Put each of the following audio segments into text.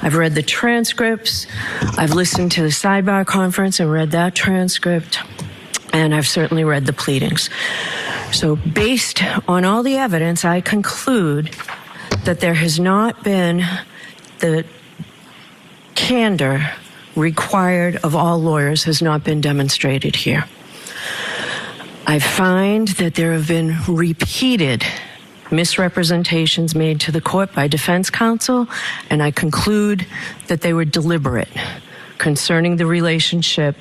I've read the transcripts. I've listened to the sidebar conference and read that transcript. And I've certainly read the pleadings. So based on all the evidence, I conclude that there has not been the candor required of all lawyers has not been demonstrated here. I find that there have been repeated misrepresentations made to the court by defense counsel, and I conclude that they were deliberate concerning the relationship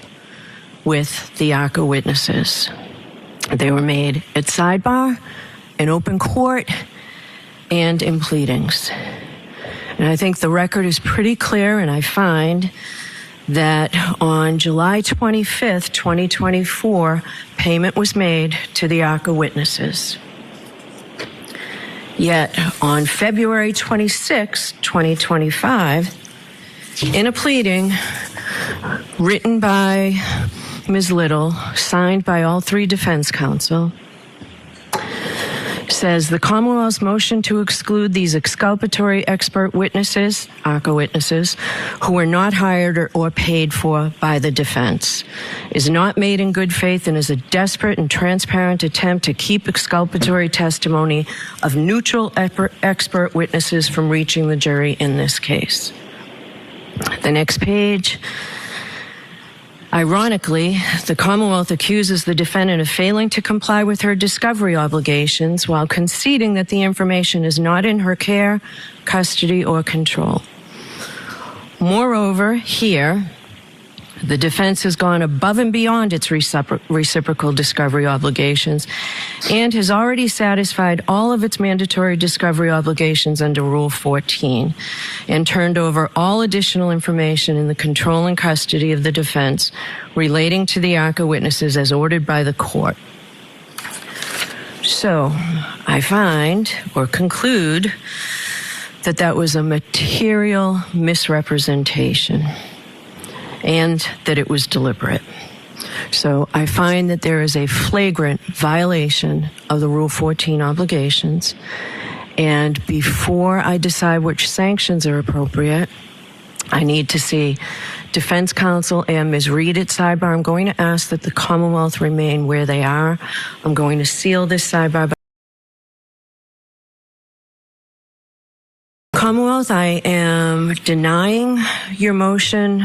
with the ARCA witnesses. They were made at sidebar, in open court, and in pleadings. And I think the record is pretty clear, and I find that on July 25th, 2024, payment was made to the ARCA witnesses. Yet on February 26, 2025, in a pleading written by Ms. Little, signed by all three defense counsel, says the Commonwealth's motion to exclude these exculpatory expert witnesses, ARCA witnesses, who were not hired or paid for by the defense, is not made in good faith and is a desperate and transparent attempt to keep exculpatory testimony of neutral expert witnesses from reaching the jury in this case. The next page. Ironically, the Commonwealth accuses the defendant of failing to comply with her discovery obligations while conceding that the information is not in her care, custody, or control. Moreover, here, the defense has gone above and beyond its reciprocal discovery obligations and has already satisfied all of its mandatory discovery obligations under Rule 14 and turned over all additional information in the control and custody of the defense relating to the ARCA witnesses as ordered by the court. So I find or conclude that that was a material misrepresentation and that it was deliberate. So I find that there is a flagrant violation of the Rule 14 obligations, and before I decide which sanctions are appropriate, I need to see defense counsel and Ms. Reed at sidebar. I'm going to ask that the Commonwealth remain where they are. I'm going to seal this sidebar. Commonwealth, I am denying your motion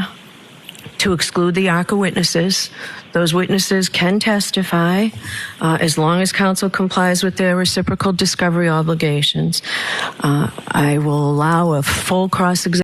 to exclude the ARCA witnesses. Those witnesses can testify as long as counsel complies with their reciprocal discovery obligations. I will allow a full cross-examination